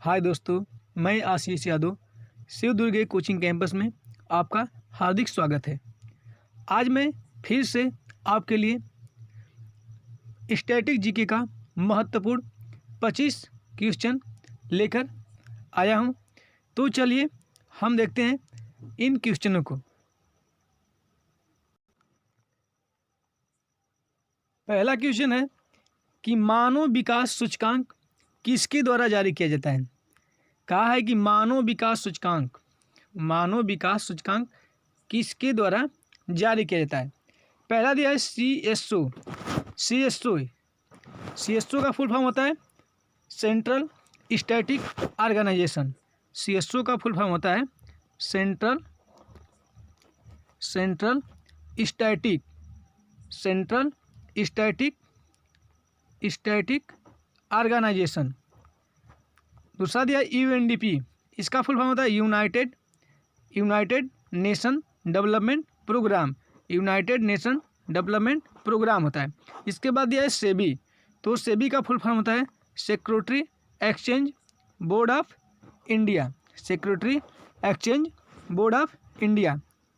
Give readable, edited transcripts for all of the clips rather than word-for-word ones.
हाय दोस्तों, मैं आशीष यादव शिव दुर्गे coaching campus में आपका हार्दिक स्वागत है। आज मैं फिर से आपके लिए स्टैटिक जीके का महत्वपूर्ण 25 क्वेश्चन लेकर आया हूं। तो चलिए हम देखते हैं इन क्वेश्चनों को। पहला क्वेश्चन है कि मानव विकास सूचकांक किसके द्वारा जारी किया जाता है। कहा है कि मानव विकास सूचकांक किसके द्वारा जारी किया जाता है। पहला दिया है CSO का फुल फॉर्म होता है सेंट्रल स्टैटिक ऑर्गेनाइजेशन। CSO का फुल फॉर्म होता है सेंट्रल स्टैटिक ऑर्गेनाइजेशन। दूसरा दिया UNDP, इसका फुल फॉर्म होता है यूनाइटेड नेशन डेवलपमेंट प्रोग्राम होता है। इसके बाद दिया है सेबी, तो सेबी का फुल फॉर्म होता है secretary exchange board of India.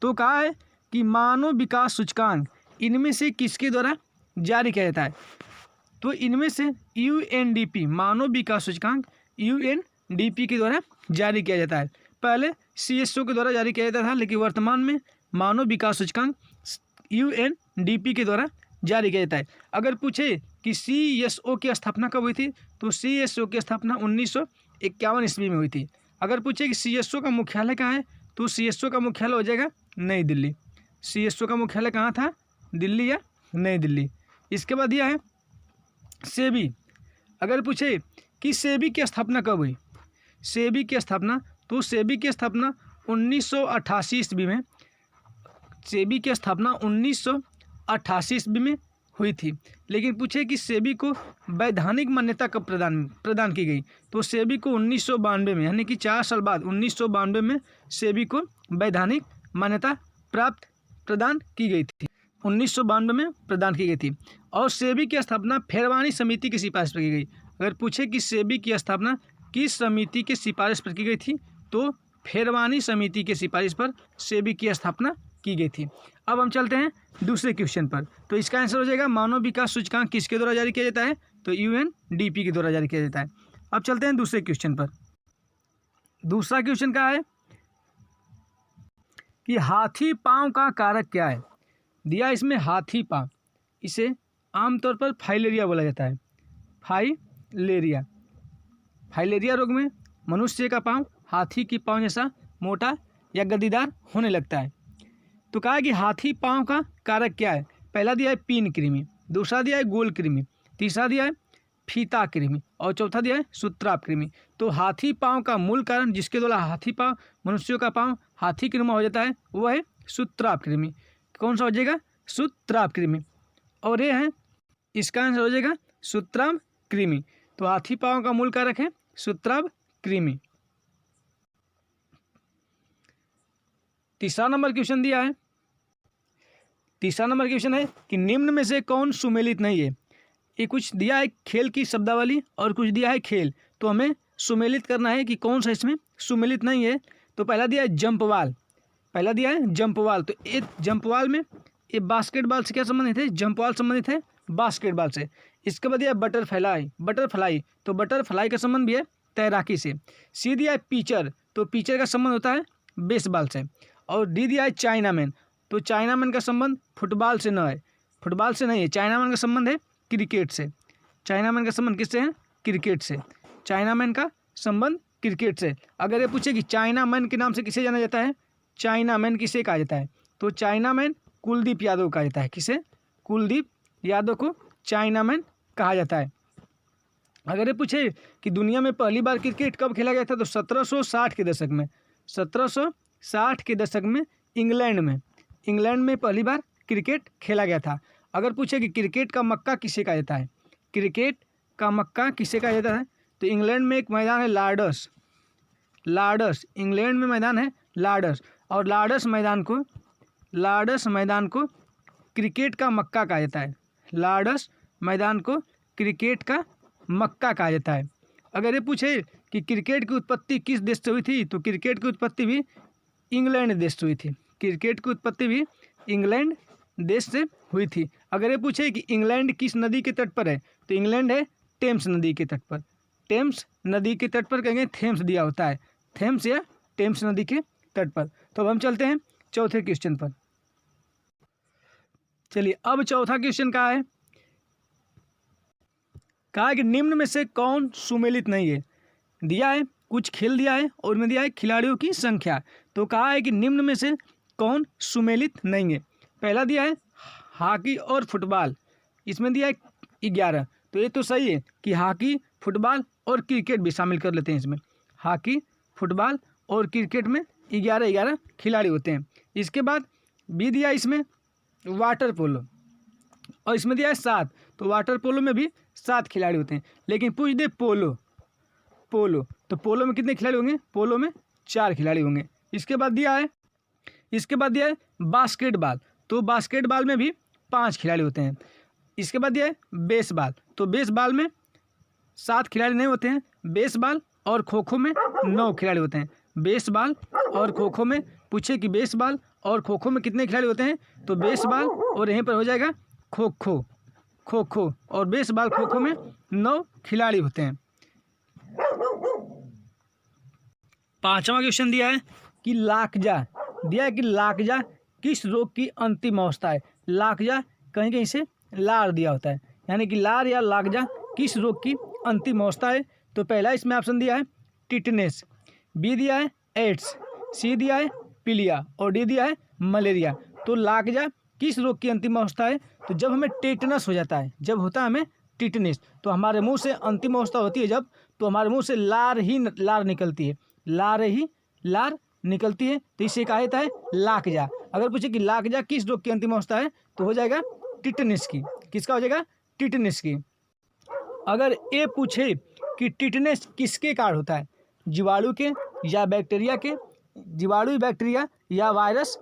तो कहा है कि मानव विकास सूचकांक इनमें से किसके द्वारा जारी किया जाता है। तो इनमें से UNDP मानव विकास सूचकांक UNDP के द्वारा जारी किया जाता है। पहले CSO के द्वारा जारी किया जाता था, लेकिन वर्तमान में मानव विकास सूचकांक UNDP के द्वारा जारी किया जाता है। अगर पूछे कि CSO की स्थापना कब हुई थी, तो CSO की स्थापना 1951 ईस्वी में हुई थी। अगर पूछे कि CSO का मुख्यालय कहाँ है, तो CSO का मुख्यालय हो जाएगा नई दिल्ली। CSO का मुख्यालय कहाँ था, दिल्ली या नई दिल्ली। इसके बाद दिया है सेबी। अगर पूछे कि सेबी की स्थापना कब हुई, सेबी की स्थापना 1988 ईस्वी में, सेबी की स्थापना 1988 ईस्वी में हुई थी। लेकिन पूछे कि सेबी को वैधानिक मान्यता कब प्रदान की गई, तो सेबी को 1992 में, यानी कि 4 साल बाद 1992 में सेबी को वैधानिक मान्यता प्रदान की गई थी। 1992 में प्रदान की गई थी। और सेबी की स्थापना फेरवानी समिति की सिफारिश पर की गई। अगर पूछे कि सेबी की स्थापना किस समिति की सिफारिश पर की गई थी, तो फेरवानी समिति की सिफारिश पर सेबी की स्थापना की गई थी। अब हम चलते हैं दूसरे क्वेश्चन पर। तो इसका आंसर हो जाएगा मानव विकास सूचकांक किसके द्वारा जारी किया जाता है, तो UNDP के द्वारा जारी किया जाता है। अब चलते हैं दूसरे क्वेश्चन पर। दूसरा क्वेश्चन क्या है कि हाथी पांव का कारक क्या है। दिया इसमें हाथी पांव, इसे आमतौर पर फाइलेरिया बोला जाता है। फाइलेरिया रोग में मनुष्य का पांव हाथी की पांव जैसा मोटा या गद्दीदार होने लगता है। तो कहा कि हाथी पांव का कारक क्या है। पहला दिया है पीन कृमि, दूसरा दिया है गोल कृमि, तीसरा दिया है फीता कृमि और चौथा दिया है सूत्राप कृमि। तो हाथी पांव का मूल कारण जिसके द्वारा मनुष्यों का पांव हाथी की नुमा हो जाता है, वो है सूत्राप कृमि। कौन सा हो जाएगा, सूत्राप कृमि। और ये है इसका आंसर हो जाएगा सूत्राप कृमि। तो हाथी पांव का मूल कारक है सूत्राप कृमि। तीसरा नंबर क्वेश्चन है कि निम्न में से कौन सुमेलित नहीं है। ये कुछ दिया है खेल की शब्दावली और कुछ दिया है खेल, तो हमें सुमेलित करना है कि कौन सा इसमें सुमेलित नहीं है। तो पहला दिया है जंप वाल। तो ये जंप वाल में ये बास्केटबॉल से क्या संबंधित है, जंप वाल संबंधित है बास्केटबॉल से। इसके बाद दिया बटरफ्लाई, तो बटरफ्लाई का संबंध भी है तैराकी से। सी दिया है पिचर, तो पिचर का संबंध होता है बेसबॉल से। और डी दिया है चाइनामैन, तो चाइनामैन का संबंध फुटबॉल से नहीं है, चाइनामैन का संबंध है क्रिकेट से। चाइनामैन का संबंध किससे है, क्रिकेट से। चाइनामैन का संबंध क्रिकेट से। अगर ये पूछे कि चाइनामैन के नाम से किसे जाना जाता है, चाइनामैन किसे कहा जाता है, तो चाइनामैन कुलदीप यादव कहा जाता है। किसे, कुलदीप यादव को चाइनामैन कहा जाता है। अगर ये पूछे कि दुनिया में पहली बार क्रिकेट कब खेला गया था, तो 1760 के दशक में इंग्लैंड में पहली बार क्रिकेट खेला गया था। अगर पूछे कि क्रिकेट का मक्का किसे कहा जाता है, तो इंग्लैंड में एक मैदान है लार्डस, इंग्लैंड में मैदान है लार्डस। और लार्डस मैदान को क्रिकेट का मक्का कहा जाता है। लार्डस मैदान को क्रिकेट का मक्का कहा जाता है। अगर ये पूछे कि क्रिकेट की उत्पत्ति किस देश से हुई थी, तो क्रिकेट की उत्पत्ति भी इंग्लैंड देश से हुई थी। क्रिकेट की उत्पत्ति भी इंग्लैंड देश से हुई थी। अगर ये पूछे कि इंग्लैंड किस नदी के तट पर है, तो इंग्लैंड है टेम्स नदी के तट पर। टेम्स नदी के तट पर कहेंगे थेम्स दिया होता है, थेम्स या टेम्स नदी के तट पर। तो अब हम चलते हैं चौथे क्वेश्चन पर। चलिए अब चौथा क्वेश्चन क्या है, कहा है कि निम्न में से कौन सुमेलित नहीं है। दिया है कुछ खेल दिया है और में दिया है खिलाड़ियों की संख्या। तो कहा है कि निम्न में से कौन सुमेलित नहीं है। पहला दिया है हॉकी और फुटबॉल, इसमें दिया है 11। तो ये तो सही है कि हॉकी, फुटबॉल और क्रिकेट भी शामिल कर लेते हैं इसमें। हॉकी, फुटबॉल और क्रिकेट में 11 खिलाड़ी होते हैं। इसके बाद बी दिया इसमें वाटर पोलो, और इसमें दिया है 7। तो वाटर पोलो में भी 7 खिलाड़ी होते हैं। लेकिन पूछ दे पोलो, तो पोलो में कितने खिलाड़ी होंगे, पोलो में 4 खिलाड़ी होंगे। इसके बाद दिया है बास्केटबॉल, तो बास्केटबॉल में भी 5 खिलाड़ी होते हैं। इसके बाद दिया है बेसबॉल, तो बेसबॉल में 7 खिलाड़ी नहीं होते हैं। बेसबॉल और खो खो में 9 खिलाड़ी होते हैं। बेसबॉल और खो खो में पूछे कि बेसबॉल और खो खो में कितने खिलाड़ी होते हैं, तो बेसबॉल और यहीं पर हो जाएगा खो खो और बेसबॉल खो खो में 9 खिलाड़ी होते हैं। पांचवा क्वेश्चन दिया है कि लाकजा किस रोग की अंतिम अवस्था है। लाकजा कहीं से लार दिया होता है, यानी कि लार या लाकजा किस रोग की अंतिम अवस्था है। तो पहला इसमें ऑप्शन दिया है टिटनेस, बी दिया है एड्स, सी दिया है पीलिया और डी दिया है मलेरिया। तो लाकजा किस रोग की अंतिम अवस्था है, तो जब हमें टेटनस हो जाता है, जब होता है हमें टिटनेस, तो हमारे मुंह से अंतिम अवस्था होती है जब, तो हमारे मुंह से लार निकलती है, लार निकलती है, तो इसे कहा जाता है लाकजा। अगर पूछे कि लाकजा किस रोग की अंतिम अवस्था है, तो हो जाएगा टिटनेस की। किसका हो जाएगा, टिटनेस की। अगर ये पूछे कि टिटनेस किसके कारण होता है, जीवाणु के या बैक्टीरिया के, जीवाणु बैक्टीरिया या वायरस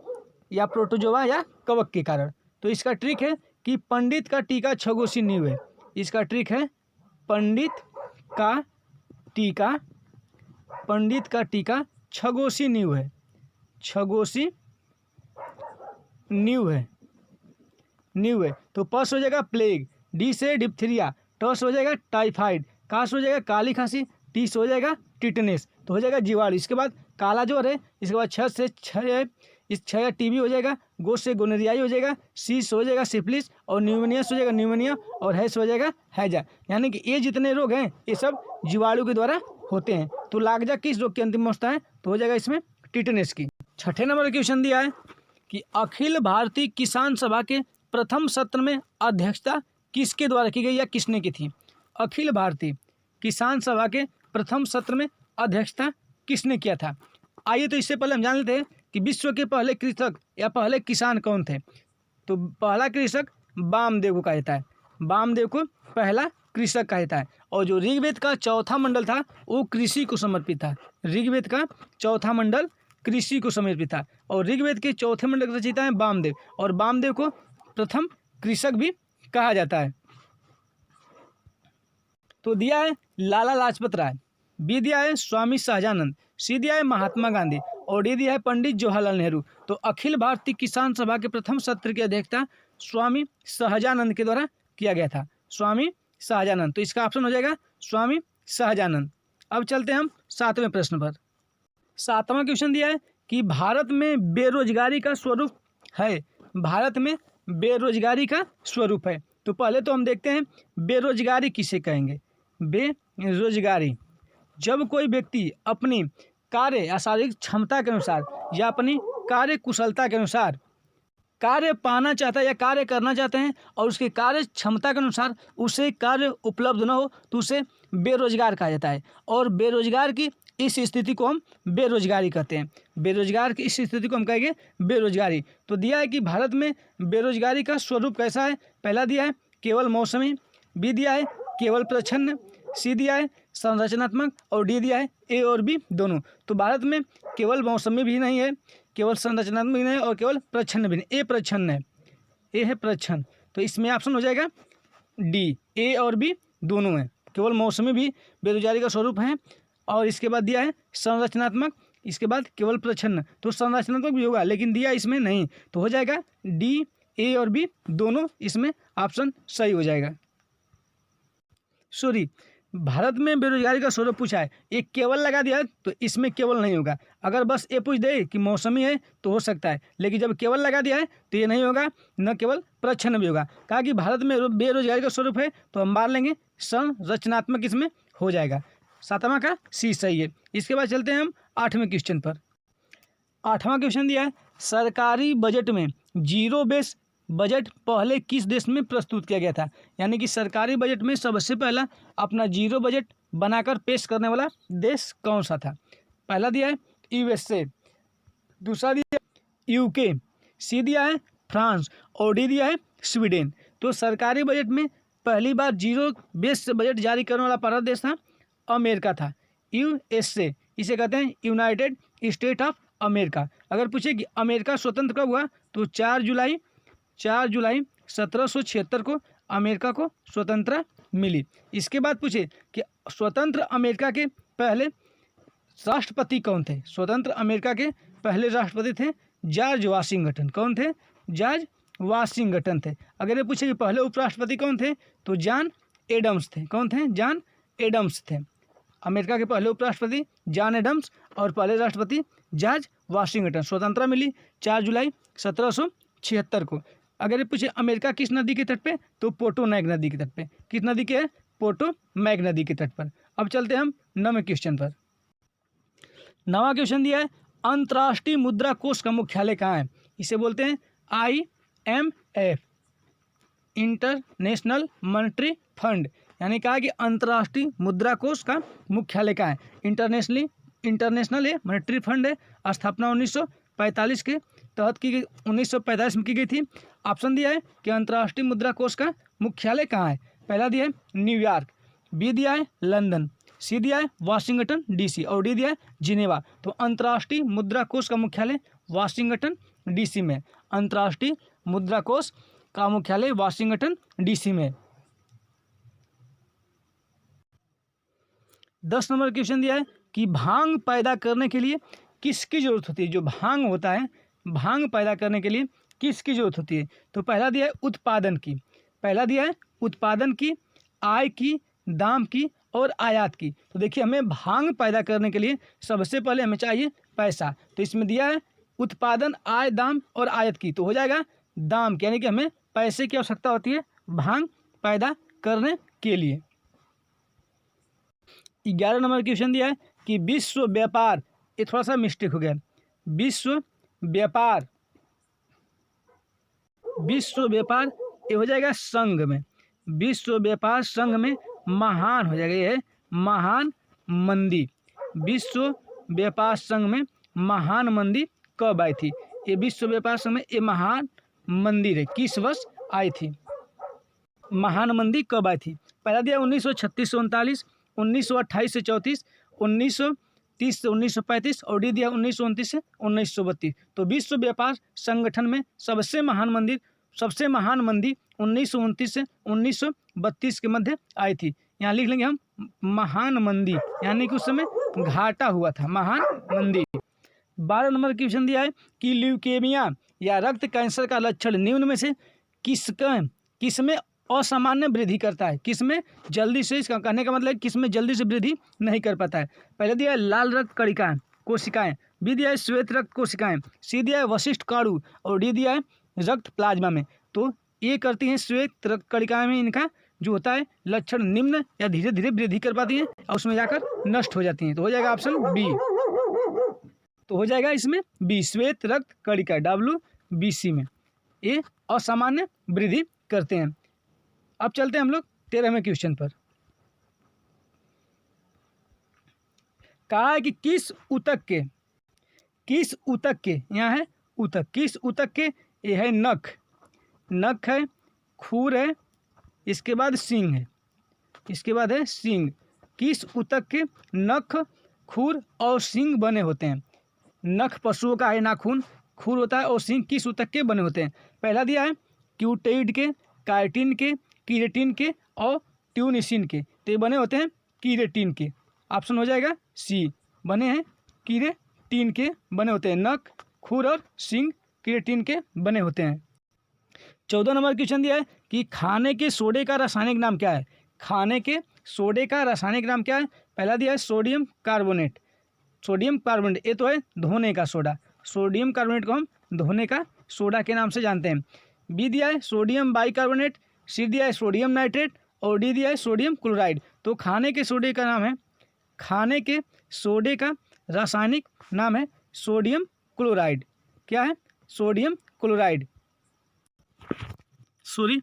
या प्रोटोजोआ या कवक के कारण, तो इसका ट्रिक है कि पंडित का टीका छगोसी नींव है। इसका ट्रिक है पंडित का टीका छगोसी नींव है, छगोसी नींव है। तो पस हो जाएगा प्लेग, डी से डिप्थीरिया, टस हो जाएगा टाइफाइड, कास हो जाएगा काली खांसी, टीस हो जाएगा टिटनेस, तो हो जाएगा जीवाणु। इसके बाद काला ज्वर है, इसके बाद छह से छह टीबी हो जाएगा, गो से गोनोरियाई हो जाएगा, सी से हो जाएगा सिफिलिस और न्यूमोनिया से हो जाएगा न्यूमोनिया और हैज हो जाएगा हैजा। यानी कि ये जितने रोग हैं ये सब जीवाणु के द्वारा होते हैं। तो लाकजा किस रोग की अंतिम अवस्था है, तो हो जाएगा इसमें टिटनेस की। छठे नंबर का क्वेश्चन दिया है कि अखिल भारतीय किसान सभा के प्रथम सत्र में अध्यक्षता किसके द्वारा की गई या किसने की थी। अखिल भारतीय किसान सभा के प्रथम सत्र में अध्यक्षता किसने किया था। आइए तो इससे पहले हम जान लेते हैं कि विश्व के पहले कृषक या पहले किसान कौन थे। तो पहला कृषक वामदेव को कहा जाता है, वामदेव को पहला कृषक कहा जाता है। और जो ऋग्वेद का चौथा मंडल था वो कृषि को समर्पित था। ऋग्वेद का चौथा मंडल कृषि को समर्पित था और ऋग्वेद के चौथे मंडल का रचयिता है वामदेव, और वामदेव को प्रथम कृषक भी कहा जाता है। तो दिया है लाला लाजपत राय, बी दिया है स्वामी सहजानंद, सी दिया है महात्मा गांधी और डी दिया है पंडित जवाहरलाल नेहरू। तो अखिल भारतीय किसान सभा के प्रथम सत्र की अध्यक्षता स्वामी सहजानंद के द्वारा किया गया था, स्वामी सहजानंद। तो इसका ऑप्शन हो जाएगा स्वामी सहजानंद। अब चलते हैं हम 7वें प्रश्न पर। 7वां क्वेश्चन दिया है कि भारत में बेरोजगारी का स्वरूप है। भारत में बेरोजगारी का स्वरूप है। तो पहले तो हम देखते हैं बेरोजगारी किसे कहेंगे। बेरोजगारी जब कोई व्यक्ति अपनी कार्य या शारीरिक क्षमता के अनुसार या अपनी कार्य कुशलता के अनुसार कार्य पाना चाहता है या कार्य करना चाहते हैं और उसके कार्य क्षमता के अनुसार उसे कार्य उपलब्ध न हो तो उसे बेरोजगार कहा जाता है। और बेरोजगार की इस स्थिति को हम बेरोजगारी कहते हैं। बेरोजगार की इस स्थिति को हम कहेंगे बेरोजगारी। तो दिया है कि भारत में बेरोजगारी का स्वरूप कैसा है। पहला दिया है केवल मौसमी, बी दिया है केवल प्रच्छन्न, सी दिया है संरचनात्मक और डी दिया है ए और बी दोनों। तो भारत में केवल मौसमी भी नहीं है, केवल संरचनात्मक भी नहीं है और केवल प्रच्छन्न भी नहीं। ए प्रच्छन्न है, ए है प्रच्छन्न। तो इसमें ऑप्शन हो जाएगा डी, ए और बी दोनों है। केवल मौसमी भी बेरोजगारी का स्वरूप है। और इसके बाद दिया है संरचनात्मक, इसके बाद केवल प्रच्छन्न। तो संरचनात्मक भी होगा लेकिन दिया इसमें नहीं, तो हो जाएगा डी, ए और बी दोनों इसमें ऑप्शन सही हो जाएगा। सॉरी, भारत में बेरोजगारी का स्वरूप पूछा है, एक केवल लगा दिया तो इसमें केवल नहीं होगा। अगर बस ये पूछ दे कि मौसमी है तो हो सकता है, लेकिन जब केवल लगा दिया है तो ये नहीं होगा, न केवल प्रच्छन्न भी होगा। कहा कि भारत में बेरोजगारी का स्वरूप है तो हम मान लेंगे संरचनात्मक इसमें हो जाएगा। 7वां का सी सही है। इसके बाद चलते हैं हम 8वें क्वेश्चन पर। 8वां क्वेश्चन दिया है, सरकारी बजट में जीरो बेस बजट पहले किस देश में प्रस्तुत किया गया था। यानी कि सरकारी बजट में सबसे पहला अपना जीरो बजट बनाकर पेश करने वाला देश कौन सा था। पहला दिया है यूएसए, दूसरा दिया है यूके, सी दिया है फ्रांस और डी दिया है स्वीडन। तो सरकारी बजट में पहली बार जीरो बेस बजट जारी करने वाला पहला देश था अमेरिका था, यूएसए। इसे कहते हैं यूनाइटेड स्टेट ऑफ अमेरिका। अगर पूछे कि अमेरिका स्वतंत्र कब हुआ तो 4 जुलाई 1776 को अमेरिका को स्वतंत्रता मिली। इसके बाद पूछे कि स्वतंत्र अमेरिका के पहले राष्ट्रपति कौन थे। स्वतंत्र अमेरिका के पहले राष्ट्रपति थे जॉर्ज वाशिंगटन। कौन थे? जॉर्ज वाशिंगटन थे। अगर ये पूछे कि पहले उपराष्ट्रपति कौन थे तो जॉन एडम्स थे। कौन थे? जॉन एडम्स थे। अमेरिका के पहले उपराष्ट्रपति जॉन एडम्स और पहले राष्ट्रपति जॉर्ज वाशिंगटन। स्वतंत्रता मिली 4 जुलाई 1776 को। अगर ये पूछे अमेरिका किस नदी के तट पे तो पोटोमैक नदी के तट पे। किस नदी के? पोटोमैक नदी के तट पर। अब चलते हैं हम 9वें क्वेश्चन पर। 9वां क्वेश्चन दिया है, अंतर्राष्ट्रीय मुद्रा कोष का मुख्यालय कहाँ है। इसे बोलते हैं IMF, इंटरनेशनल मॉनेटरी फंड। यानी कहा कि अंतर्राष्ट्रीय मुद्रा कोष का मुख्यालय कहाँ है। इंटरनेशनल ये मॉनेटरी फंड है, स्थापना 1945 के तहत की गई, 1945 में की गई थी। ऑप्शन दिया है कि अंतर्राष्ट्रीय मुद्रा कोष का मुख्यालय कहाँ है। पहला दिया है न्यूयॉर्क, बी दिया है लंदन, सी दिया है वाशिंगटन DC और डी दिया है जिनेवा। तो अंतर्राष्ट्रीय मुद्रा कोष का मुख्यालय वाशिंगटन DC में। अंतर्राष्ट्रीय मुद्रा कोष का मुख्यालय वाशिंगटन DC में। 10 नंबर क्वेश्चन दिया है कि भांग पैदा करने के लिए किसकी जरूरत होती है। जो भांग होता है, भांग पैदा करने के लिए किसकी जरूरत होती है। तो पहला दिया है उत्पादन की, पहला दिया है उत्पादन की, आय की, दाम की और आयात की। तो देखिए हमें भांग पैदा करने के लिए सबसे पहले हमें चाहिए पैसा। तो इसमें दिया है उत्पादन, आय, दाम और आयात की। तो हो जाएगा दाम की, यानी कि हमें पैसे की आवश्यकता होती है भांग पैदा करने के लिए। 11 नंबर क्वेश्चन दिया है कि विश्व व्यापार, ये थोड़ा सा मिस्टेक हो गया, विश्व व्यापार ये हो जाएगा संघ में। विश्व व्यापार संघ में महान हो जाएगा, ये है महान मंदी। विश्व व्यापार संघ में महान मंदी कब आई थी। ये विश्व व्यापार संघ में ये महान मंदी है किस वर्ष आई थी, महान मंदी कब आई थी। पहला दिया 1936 से 39, 1928 से 34, 1930 से 1935 और डी दिया 1929 से 1932। तो विश्व व्यापार संगठन में सबसे महान मंदी 1929 से 1932 के मध्य आई थी। यहाँ लिख लेंगे हम महान मंदी, यानी कि उस समय घाटा हुआ था, महान मंदी। 12 नंबर क्वेश्चन दिया है कि ल्यूकेमिया या रक्त कैंसर का लक्षण निम्न में से किसमें असामान्य वृद्धि करता है। किसमें जल्दी से, इसका कहने का मतलब किसमें जल्दी से वृद्धि नहीं कर पाता है। पहले दिया है लाल रक्त कणिकाएं कोशिकाएं, बी दिया है श्वेत रक्त कोशिकाएं, सी दिया है वशिष्ठ काणु और डी दिया है रक्त प्लाज्मा में। तो ये करती हैं श्वेत रक्त कणिकाएं में, इनका जो होता है लक्षण निम्न या धीरे धीरे वृद्धि कर पाती हैं और उसमें जाकर नष्ट हो जाती हैं। तो हो जाएगा ऑप्शन बी। तो हो जाएगा इसमें बी, श्वेत रक्त कणिका WBC में ये असामान्य वृद्धि करते हैं। अब चलते हैं हम लोग 13वें क्वेश्चन पर। कहा है कि किस ऊतक के, यहाँ है ऊतक, किस ऊतक के, ये है नख है, खूर है, इसके बाद सींग है, इसके बाद है सींग। किस ऊतक के नख, खूर और सींग बने होते हैं। नख पशुओं का है, नाखून, खूर होता है और सींग किस ऊतक के बने होते हैं। पहला दिया है क्यूटेइड के, काइटिन के, कीरेटिन के और ट्यूनिसिन के। तो ये बने होते हैं कीरेटिन के। ऑप्शन हो जाएगा सी, बने हैं कीरेटिन के बने होते हैं। नख, खुर और सींग कीरेटिन के बने होते हैं। 14 नंबर क्वेश्चन दिया है कि खाने के सोडे का रासायनिक नाम क्या है। खाने के सोडे का रासायनिक नाम क्या है। पहला दिया है सोडियम कार्बोनेट। सोडियम कार्बोनेट ये तो है धोने का सोडा। सोडियम कार्बोनेट को हम धोने का सोडा के नाम से जानते हैं। बी दिया है सोडियम बाइकार्बोनेट। सी दिया है सोडियम नाइट्रेट और डी दिया है सोडियम क्लोराइड। तो खाने के सोडे का नाम है, खाने के सोडे का रासायनिक नाम है सोडियम क्लोराइड। क्या है? Sodium chloride. सॉरी,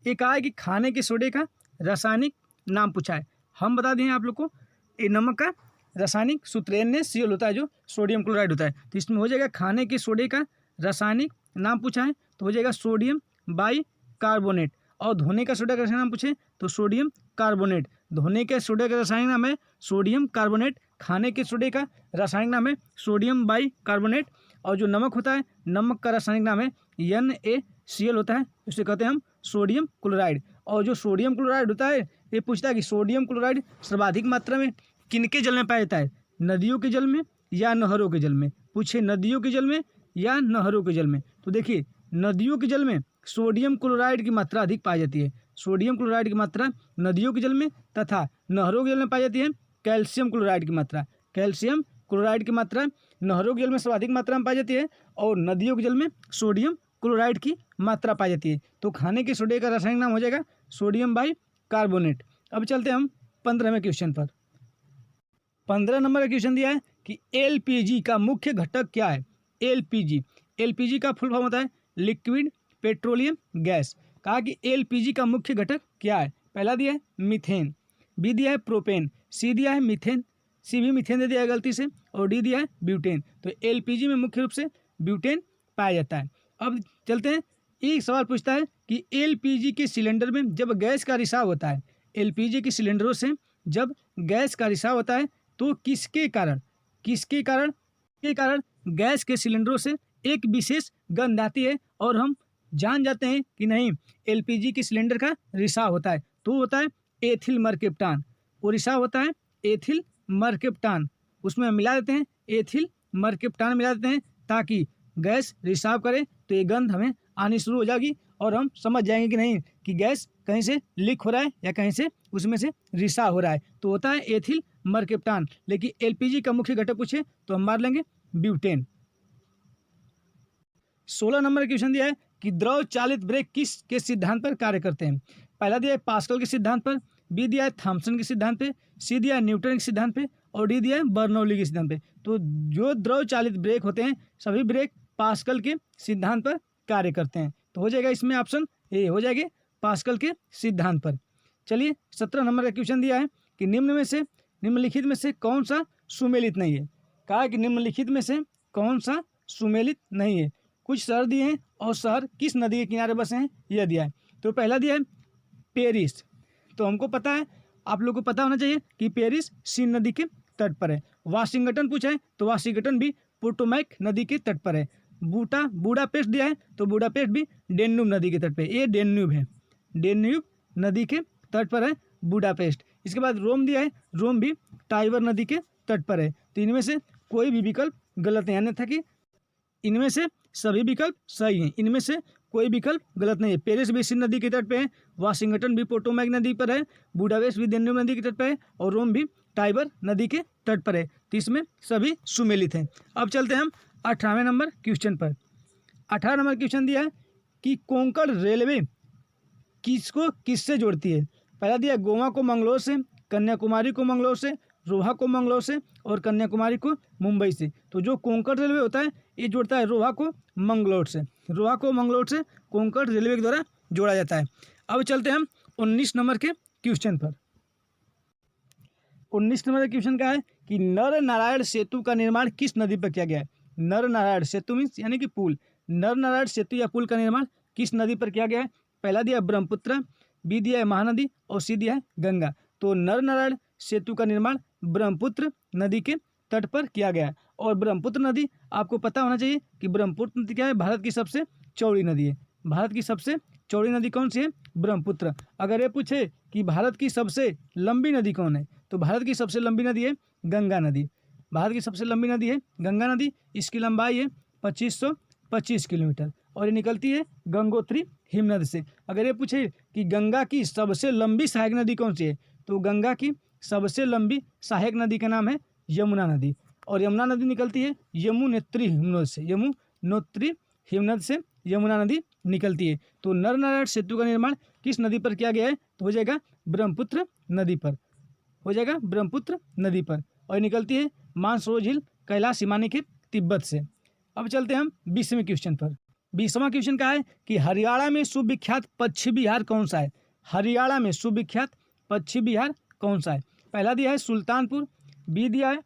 ये कहा है कि खाने के सोडे का रासायनिक नाम पूछा है। हम बता दें आप लोग को, ये नमक का रासायनिक सूत्र NaCl होता है जो सोडियम क्लोराइड होता है। तो इसमें हो जाएगा खाने के सोडे का रासायनिक नाम पूछा है तो हो जाएगा सोडियम बाइकार्बोनेट। और धोने का सोडा का रासायनिक नाम पूछे तो सोडियम कार्बोनेट। धोने के सोडे का रासायनिक नाम है सोडियम कार्बोनेट। खाने के सोडे का रासायनिक नाम है सोडियम बाइकार्बोनेट। और जो नमक होता है, नमक का रासायनिक नाम है NaCl होता है, उसे कहते हैं हम सोडियम क्लोराइड। और जो सोडियम क्लोराइड होता है, ये पूछता है कि सोडियम क्लोराइड सर्वाधिक मात्रा में किनके जल में पाया जाता है, नदियों के जल में या नहरों के जल में। पूछे नदियों के जल में या नहरों के जल में, तो देखिए नदियों के जल में सोडियम क्लोराइड की मात्रा अधिक पाई जाती है। सोडियम क्लोराइड की मात्रा नदियों के जल में तथा नहरों के जल में पाई जाती है कैल्शियम क्लोराइड की मात्रा। कैल्शियम क्लोराइड की मात्रा नहरों के जल में सर्वाधिक मात्रा में पाई जाती है और नदियों के जल में सोडियम क्लोराइड की मात्रा पाई जाती है। तो खाने के सोडे का रासायनिक नाम हो जाएगा सोडियम बाइकार्बोनेट। अब चलते हैं हम 15वें क्वेश्चन पर। 15 नंबर का क्वेश्चन दिया है कि LPG का मुख्य घटक क्या है। LPG का फुल फॉर्म होता है लिक्विड पेट्रोलियम गैस। कहा कि LPG का मुख्य घटक क्या है। पहला दिया है मीथेन, बी दिया है प्रोपेन, सी दिया है मीथेन, सी भी मीथेन दे दिया है गलती से, और डी दिया है ब्यूटेन। तो LPG में मुख्य रूप से ब्यूटेन पाया जाता है। अब चलते हैं, एक सवाल पूछता है कि LPG के सिलेंडर में जब गैस का रिसाव होता है, LPG के सिलेंडरों से जब गैस का रिसाव होता है तो किसके कारण गैस के सिलेंडरों से एक विशेष गंध आती है और हम जान जाते हैं कि नहीं LPG के सिलेंडर का रिसाव होता है। तो होता है एथिल मर्केप्टान। वो रिसाव होता है एथिल मर्केप्टान, उसमें हम मिला देते हैं एथिल मर्केप्टान मिला देते हैं ताकि गैस रिसाव करे तो ये गंध हमें आनी शुरू हो जाएगी और हम समझ जाएंगे कि नहीं कि गैस कहीं से लीक हो रहा है या कहीं से उसमें से रिसाव हो रहा है। तो होता है एथिल मर्केप्टान। लेकिन LPG का मुख्य घटक पूछे तो हम मार लेंगे ब्यूटेन। 16 नंबर क्वेश्चन दिया है कि द्रव चालित ब्रेक किस के सिद्धांत पर कार्य करते हैं। पहला दिया है पास्कल के सिद्धांत पर, बी दिया है थॉमसन के सिद्धांत पे, सी दिया है न्यूटन के सिद्धांत पे और डी दिया है बर्नौली के सिद्धांत पे। तो जो द्रव चालित ब्रेक होते हैं सभी ब्रेक पास्कल के सिद्धांत पर कार्य करते हैं। तो हो जाएगा इसमें ऑप्शन ए हो जाएगा पास्कल के सिद्धांत पर। चलिए 17 नंबर का क्वेश्चन दिया है कि निम्नलिखित में से कौन सा सुमेलित नहीं है। कहा कि निम्नलिखित में से कौन सा सुमेलित नहीं है। कुछ शहर दिए हैं और शहर किस नदी के किनारे बसे हैं यह दिया है। तो पहला दिया है पेरिस। तो हमको पता है, आप लोग को पता होना चाहिए कि पेरिस सीन नदी के तट पर है। वाशिंगटन पूछा है तो वाशिंगटन भी पोटोमैक नदी के तट पर है। बुडापेस्ट दिया है तो बुडापेस्ट भी डेन्यूब नदी के तट पर, ये डेन्यूब है, डेन्यूब नदी के तट पर है बुडापेस्ट। इसके बाद रोम दिया है, रोम भी टाइबर नदी के तट पर है। तो इनमें से कोई भी विकल्प गलत नहीं, अन्यथा कि इनमें से सभी विकल्प सही हैं, इनमें से कोई विकल्प गलत नहीं है। पेरिस भी सीन नदी के तट पे है, वाशिंगटन भी पोटोमैक नदी पर है, बुडापेस्ट भी डेन्यूब नदी के तट पर है और रोम भी टाइबर नदी के तट पर है। तो इसमें सभी सुमेलित हैं। अब चलते हैं हम 18वें नंबर क्वेश्चन पर। 18 नंबर क्वेश्चन दिया है कि कोंकण रेलवे किसको किससे जोड़ती है। पहला दिया गोवा को मंगलोर से, कन्याकुमारी को मंगलोर से, रोहा को मंगलोर से और कन्याकुमारी को मुंबई से। तो जो कोंकण रेलवे होता है ये जोड़ता है रोहा को मंगलोर से। रोहा को मंगलोर से कोंकण रेलवे के द्वारा जोड़ा जाता है। अब चलते हैं हम 19 नंबर के क्वेश्चन पर। 19 नंबर का क्वेश्चन क्या है कि नर नारायण सेतु का निर्माण किस नदी पर किया गया है। नर नारायण सेतु मीन्स यानी कि पुल। नर नारायण सेतु या पुल का निर्माण किस नदी पर किया गया है। पहला दिया ब्रह्मपुत्र, बी दिया है महानदी और सी दिया है गंगा। तो नर नारायण सेतु का निर्माण ब्रह्मपुत्र नदी के तट पर किया गया है। और ब्रह्मपुत्र नदी आपको पता होना चाहिए कि ब्रह्मपुत्र नदी क्या है, भारत की सबसे चौड़ी नदी है। भारत की सबसे चौड़ी नदी कौन सी है, ब्रह्मपुत्र। अगर ये पूछे कि भारत की सबसे लंबी नदी कौन है, तो भारत की सबसे लंबी नदी है गंगा नदी। भारत की सबसे लंबी नदी है गंगा नदी। इसकी लंबाई है 2525 किलोमीटर और ये निकलती है गंगोत्री हिमनद से। अगर ये पूछे कि गंगा की सबसे लंबी सहायक नदी कौन सी है, तो गंगा की सबसे लंबी सहायक नदी का नाम है यमुना नदी और यमुना नदी निकलती है यमुनोत्री हिमनद से। यमुनोत्री हिमनद से यमुना नदी निकलती है। तो नर नारायण सेतु का निर्माण किस नदी पर किया गया है, तो हो जाएगा ब्रह्मपुत्र नदी पर, हो जाएगा ब्रह्मपुत्र नदी पर और निकलती है मानसरोवर झील कैलाश हिमालय के तिब्बत से। अब चलते हैं हम 20वें क्वेश्चन पर। 20वां क्वेश्चन का है कि हरियाणा में सुविख्यात पक्षी विहार कौन सा है। हरियाणा में सुविख्यात पक्षी विहार कौन सा है। पहला दिया है सुल्तानपुर, बी दिया है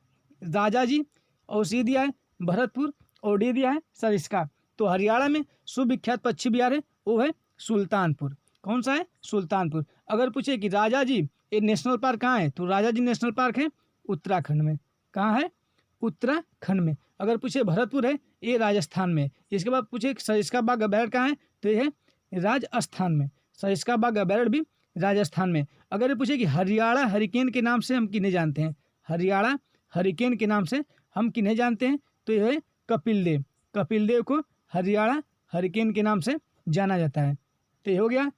राजाजी और सी दिया है भरतपुर और डी दिया है सरिस्का। तो हरियाणा में सुविख्यात पक्षी विहार है वो है सुल्तानपुर। कौन सा है, सुल्तानपुर। अगर पूछे कि राजाजी ये नेशनल पार्क कहाँ है, तो राजाजी नेशनल पार्क है उत्तराखंड में। कहाँ है, उत्तराखंड में। अगर पूछे भरतपुर है ये राजस्थान में। इसके बाद पूछे सरिस्का बाग अभयारण्य कहाँ है, तो ये है राजस्थान में। सरिस्का बाग अभयारण्य भी राजस्थान में। अगर ये पूछे कि हरियाणा हरिकेन के नाम से हम किन्हें जानते हैं, हरियाणा हरिकेन के नाम से हम किन्हें जानते हैं, तो यह है कपिल देव। कपिल देव को हरियाणा हरिकेन के नाम से जाना जाता है। तो ये हो गया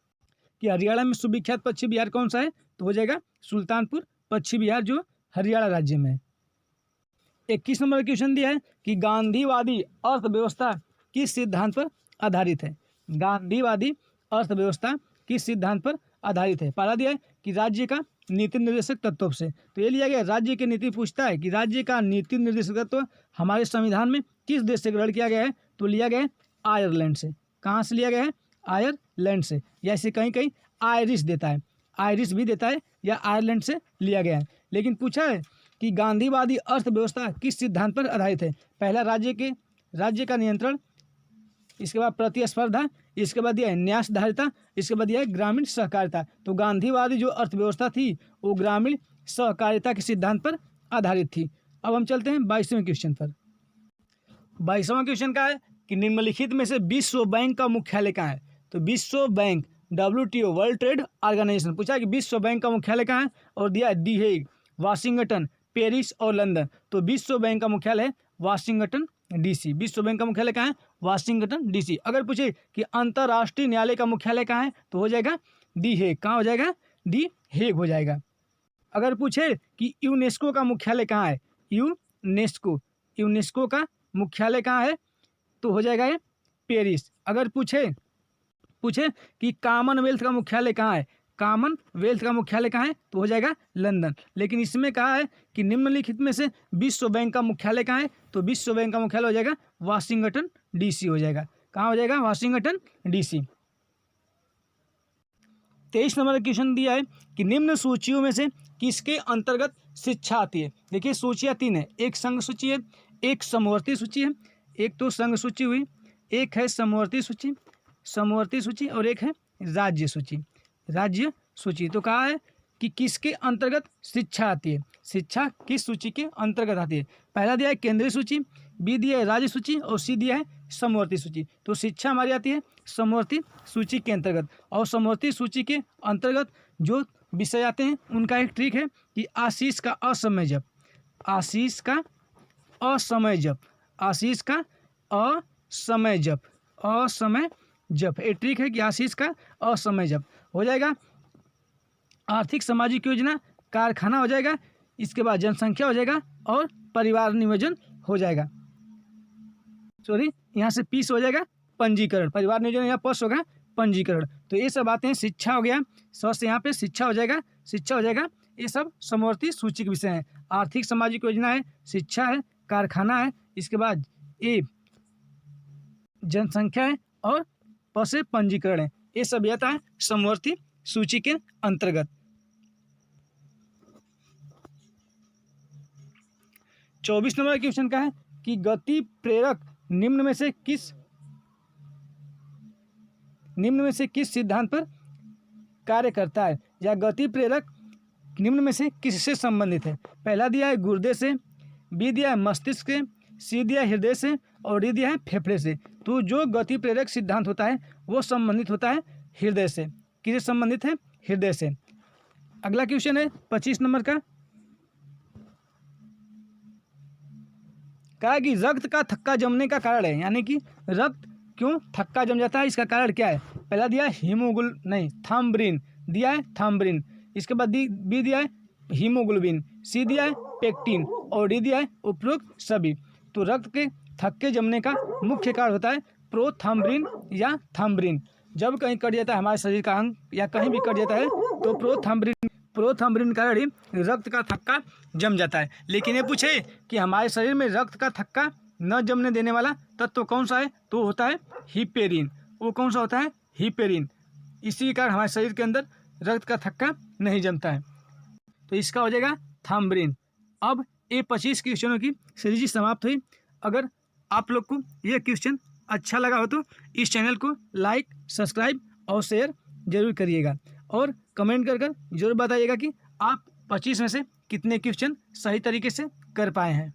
कि हरियाणा में सुविख्यात पक्षी विहार कौन सा है, तो हो जाएगा सुल्तानपुर पक्षी विहार जो हरियाणा राज्य में है। 21 नंबर क्वेश्चन दिया है कि गांधीवादी अर्थव्यवस्था किस सिद्धांत पर आधारित है। गांधीवादी अर्थव्यवस्था किस सिद्धांत पर आधारित है। पहला दिया है कि राज्य का नीति निर्देशक तत्व से। तो ये लिया गया राज्य की नीति पूछता है कि राज्य का नीति निर्देशक तत्व हमारे संविधान में किस देश से ग्रहण किया गया है, तो लिया गया है आयरलैंड से। कहाँ से लिया गया है, आयरलैंड से। या ऐसे कहीं कहीं आयरिश देता है, आयरिश भी देता है, या आयरलैंड से लिया गया है। लेकिन पूछा है कि गांधीवादी अर्थव्यवस्था किस सिद्धांत पर आधारित है। पहला राज्य का नियंत्रण, इसके बाद प्रतिस्पर्धा, इसके बाद दिया है न्यासधारिता, इसके बाद दिया है ग्रामीण सहकारिता। तो गांधीवादी जो अर्थव्यवस्था थी वो ग्रामीण सहकारिता के सिद्धांत पर आधारित थी। अब हम चलते हैं 22वें क्वेश्चन पर। 22वां क्वेश्चन का है कि निम्नलिखित में से विश्व बैंक का मुख्यालय कहाँ है। तो विश्व bank WTO world trade organisation पूछा है कि विश्व बैंक का मुख्यालय कहाँ है, और दिया है दी हेग, वाशिंगटन, पेरिस और लंदन। तो विश्व बैंक का मुख्यालय है वाशिंगटन DC। विश्व बैंक का मुख्यालय कहाँ है, वाशिंगटन DC। अगर पूछे कि अंतर्राष्ट्रीय न्यायालय का मुख्यालय कहाँ है, तो हो जाएगा दी हेग। कहाँ हो जाएगा, दी हेग हो जाएगा। अगर पूछे कि यूनेस्को का मुख्यालय कहाँ है, यूनेस्को का मुख्यालय कहाँ है, तो हो जाएगा ये पेरिस। अगर पूछे कि कॉमनवेल्थ का मुख्यालय कहाँ है, कॉमनवेल्थ का मुख्यालय कहाँ है, तो हो जाएगा लंदन। लेकिन इसमें कहा है कि निम्नलिखित में से विश्व बैंक का मुख्यालय कहाँ है, तो विश्व बैंक का मुख्यालय हो जाएगा वाशिंगटन DC हो जाएगा। कहाँ हो जाएगा, वाशिंगटन DC। 23 नंबर क्वेश्चन दिया है कि निम्न सूचियों में से किसके अंतर्गत शिक्षा आती है। देखिए सूचियाँ 3 है, एक संघ सूची है, एक समवर्ती सूची है। एक तो संघ सूची हुई, एक है समवर्ती सूची और एक है राज्य सूची। तो कहा है कि किसके अंतर्गत शिक्षा आती है, शिक्षा किस सूची के अंतर्गत आती है। पहला दिया है केंद्रीय सूची, बी दिया है राज्य सूची और सी दिया है समवर्ती सूची। तो शिक्षा हमारी आती है समवर्ती सूची के अंतर्गत। और समवर्ती सूची के अंतर्गत जो विषय आते हैं उनका एक ट्रिक है कि आशीष का असमय जप। एक ट्रिक है कि आशीष का असमय जप हो जाएगा। आर्थिक सामाजिक योजना, कारखाना हो जाएगा, इसके बाद जनसंख्या हो जाएगा और परिवार नियोजन हो जाएगा। यहाँ से पीस हो जाएगा पंजीकरण, परिवार नियोजन, यहाँ पस होगा पंजीकरण। तो ये सब बातें शिक्षा हो गया, से यहाँ पे शिक्षा हो जाएगा। ये सब समवर्ती सूची के विषय हैं। आर्थिक सामाजिक योजना है, शिक्षा है, कारखाना है, इसके बाद ये जनसंख्या है और पस पंजीकरण है। ये सब आता है समवर्ती सूची के अंतर्गत। 24 नंबर क्वेश्चन का है कि गति प्रेरक निम्न में से किस सिद्धांत पर कार्य करता है, या गति प्रेरक निम्न में से किससे संबंधित है। पहला दिया है गुर्दे से, बी दिया है मस्तिष्क से, सी दिया है हृदय से और डी दिया है फेफड़े से। तो जो गति प्रेरक सिद्धांत होता है वो संबंधित होता है हृदय से। किससे संबंधित है? हृदय से। अगला क्वेश्चन है 25 नंबर का, कहा कि रक्त का थक्का जमने का कारण है, यानी कि रक्त क्यों थक्का जम जाता है, इसका कारण क्या है? पहला दिया है थाम्बरिन, दिया है थाम्बरिन। इसके बाद बी दिया है हीमोग्लोबिन, सी दिया है पेक्टिन और डी दिया है उपरोक्त सभी। तो रक्त के थक्के जमने का मुख्य कारण होता है प्रोथाम्बरिन या थाम्बरिन। जब कहीं कट जाता है हमारे शरीर का अंग या कहीं भी कट जाता है तो प्रोथाम्बरिन कारण ही रक्त का थक्का जम जाता है। लेकिन ये पूछे कि हमारे शरीर में रक्त का थक्का न जमने देने वाला तत्व कौन सा है, तो होता है हिपेरिन। वो कौन सा होता है? हिपेरिन। इसी के कारण हमारे शरीर के अंदर रक्त का थक्का नहीं जमता है। तो इसका हो जाएगा थाम्बरिन। अब ये 25 क्वेश्चनों की सीरीज समाप्त हुई। अगर आप लोग को ये क्वेश्चन अच्छा लगा हो तो इस चैनल को लाइक, सब्सक्राइब और शेयर जरूर करिएगा और कमेंट कर जरूर बताइएगा कि आप 25 में से कितने क्वेश्चन सही तरीके से कर पाए हैं।